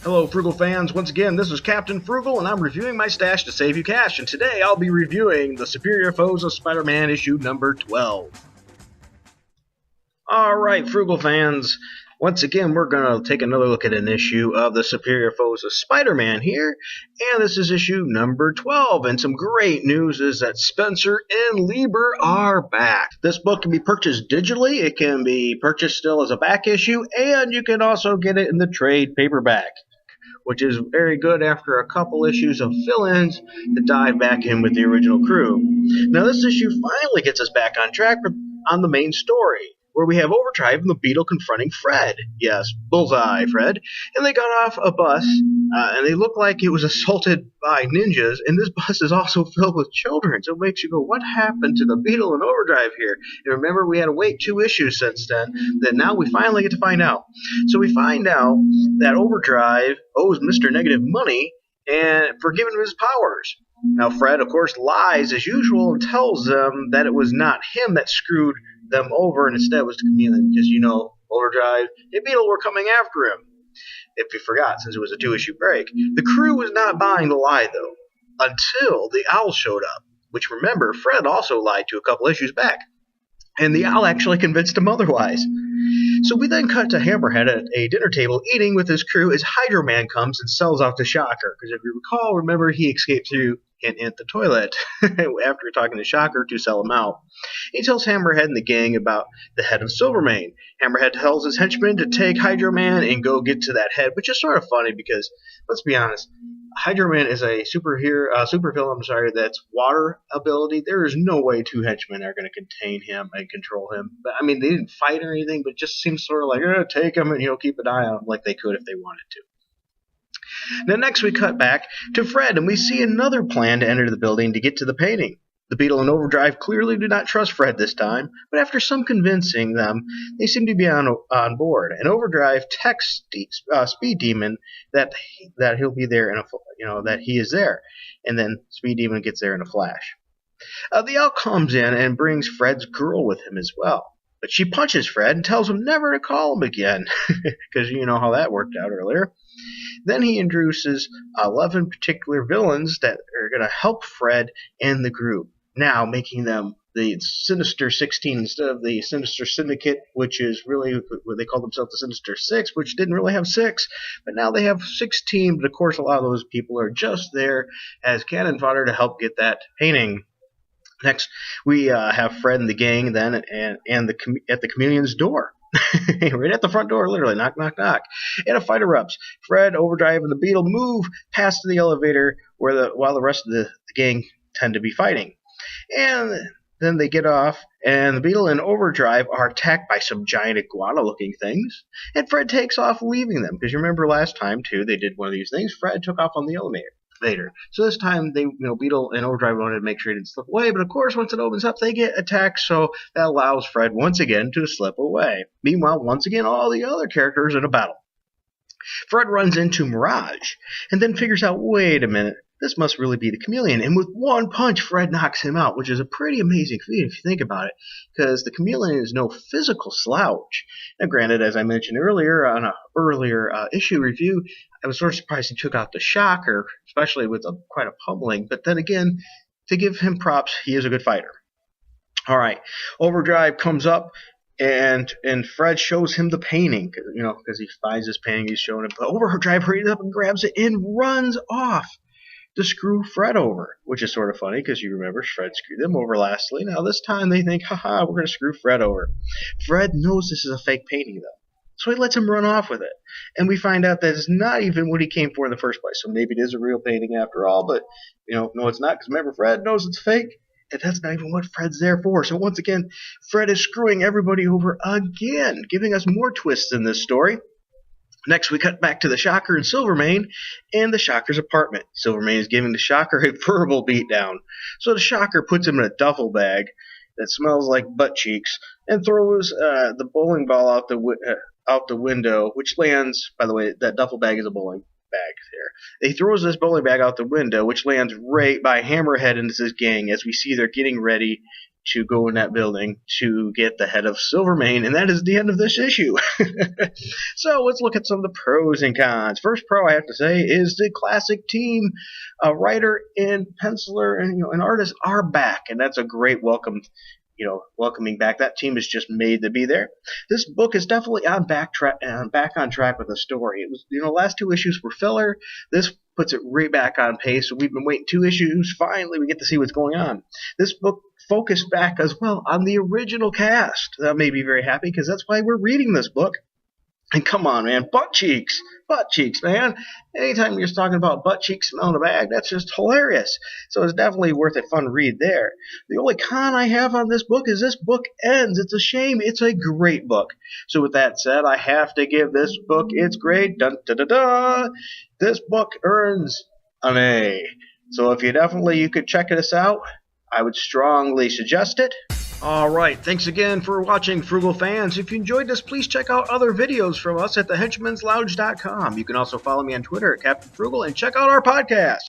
Hello, Frugal fans. Once again, this is Captain Frugal, and I'm reviewing my stash to save you cash. And today I'll be reviewing The Superior Foes of Spider-Man issue number 12. Alright, Frugal fans. Once again, we're going to take another look at an issue of The Superior Foes of Spider-Man here. And this is issue number 12. And some great news is that Spencer and Lieber are back. This book can be purchased digitally. It can be purchased still as a back issue. And you can also get it in the trade paperback, which is very good after a couple issues of fill-ins to dive back in with the original crew. Now, this issue finally gets us back on track on the main story, where we have Overdrive and the Beetle confronting Fred. Yes, bullseye, Fred. And they got off a bus, and they look like it was assaulted by ninjas, and this bus is also filled with children. So it makes you go, what happened to the Beetle and Overdrive here? And remember, we had to wait 2 issues since then, that now we finally get to find out. So we find out that Overdrive owes Mr. Negative money and for giving him his powers. Now, Fred, of course, lies as usual and tells them that it was not him that screwed them over, and instead it was the Chameleon, because, you know, Overdrive and Beetle were coming after him, if you forgot, since it was a 2-issue break. The crew was not buying the lie, though, until the Owl showed up, which, remember, Fred also lied to a couple issues back, and the Owl actually convinced him otherwise. So we then cut to Hammerhead at a dinner table eating with his crew as Hydro Man comes and sells off the Shocker, because if you recall, remember, he escaped through the toilet after talking to Shocker to sell him out. He tells Hammerhead and the gang about the head of Silvermane. Hammerhead tells his henchmen to take Hydro Man and go get to that head, which is sort of funny because, let's be honest, Hydro Man is a super villain, that's water ability. There is no way 2 henchmen are going to contain him and control him. But I mean, they didn't fight or anything, but it just seems sort of like, take him and he'll keep an eye on him like they could if they wanted to. Now next we cut back to Fred, and we see another plan to enter the building to get to the painting. The Beetle and Overdrive clearly do not trust Fred this time, but after some convincing them, they seem to be on board. And Overdrive texts Speed Demon that he'll be there that he is there, and then Speed Demon gets there in a flash. The Owl comes in and brings Fred's girl with him as well, but she punches Fred and tells him never to call him again, because you know how that worked out earlier. Then he introduces 11 particular villains that are going to help Fred and the group, now making them the Sinister 16 instead of the Sinister Syndicate, which is really what they call themselves, the Sinister 6, which didn't really have 6, but now they have 16. But of course, a lot of those people are just there as cannon fodder to help get that painting. Next, we have Fred and the gang then at the Chameleon's door. Right at the front door, literally. Knock, knock, knock. And a fight erupts. Fred, Overdrive, and the Beetle move past the elevator while the rest of the gang tend to be fighting. And then they get off, and the Beetle and Overdrive are attacked by some giant iguana-looking things. And Fred takes off, leaving them. Because you remember last time, too, they did one of these things. Fred took off on the elevator. So this time, Beetle and Overdrive wanted to make sure he didn't slip away, but of course, once it opens up, they get attacked, so that allows Fred once again to slip away. Meanwhile, once again, all the other characters are in a battle. Fred runs into Mirage, and then figures out, wait a minute, this must really be the Chameleon, and with one punch, Fred knocks him out, which is a pretty amazing feat if you think about it, because the Chameleon is no physical slouch. Now, granted, as I mentioned earlier on an earlier issue review, I was sort of surprised he took out the Shocker, especially with quite a pummeling, but then again, to give him props, he is a good fighter. All right, Overdrive comes up, and Fred shows him the painting, because he finds this painting he's showing him, but Overdrive hurries up and grabs it and runs off to screw Fred over, which is sort of funny because you remember Fred screwed them over lastly. Now this time they think, haha, we're going to screw Fred over. Fred knows this is a fake painting though, so he lets him run off with it. And we find out that it's not even what he came for in the first place, so maybe it is a real painting after all, but no, it's not, because remember, Fred knows it's fake, and that's not even what Fred's there for. So once again, Fred is screwing everybody over again, giving us more twists in this story. Next, we cut back to the Shocker and Silvermane and the Shocker's apartment. Silvermane is giving the Shocker a verbal beatdown. So the Shocker puts him in a duffel bag that smells like butt cheeks and throws the bowling ball out the window, which lands, by the way, that duffel bag is a bowling bag there. He throws this bowling bag out the window, which lands right by Hammerhead and his gang as we see they're getting ready to go in that building to get the head of Silvermane, and that is the end of this issue. So let's look at some of the pros and cons. First pro I have to say is the classic team. Writer and penciler and an artist are back, and that's a great welcoming back. That team is just made to be there. This book is definitely back on track with the story. It was, last 2 issues were filler. This puts it right back on pace. So we've been waiting 2 issues. Finally, we get to see what's going on. This book focused back as well on the original cast. That made me very happy because that's why we're reading this book. And come on, man, butt cheeks, man. Anytime you're talking about butt cheeks smelling a bag, that's just hilarious. So it's definitely worth a fun read there. The only con I have on this book is this book ends. It's a shame. It's a great book. So with that said, I have to give this book its grade. Dun, da, da, da. This book earns an A. So if you could check this out, I would strongly suggest it. Alright, thanks again for watching, Frugal fans. If you enjoyed this, please check out other videos from us at thehenchmanslounge.com. You can also follow me on Twitter at Captain Frugal and check out our podcast.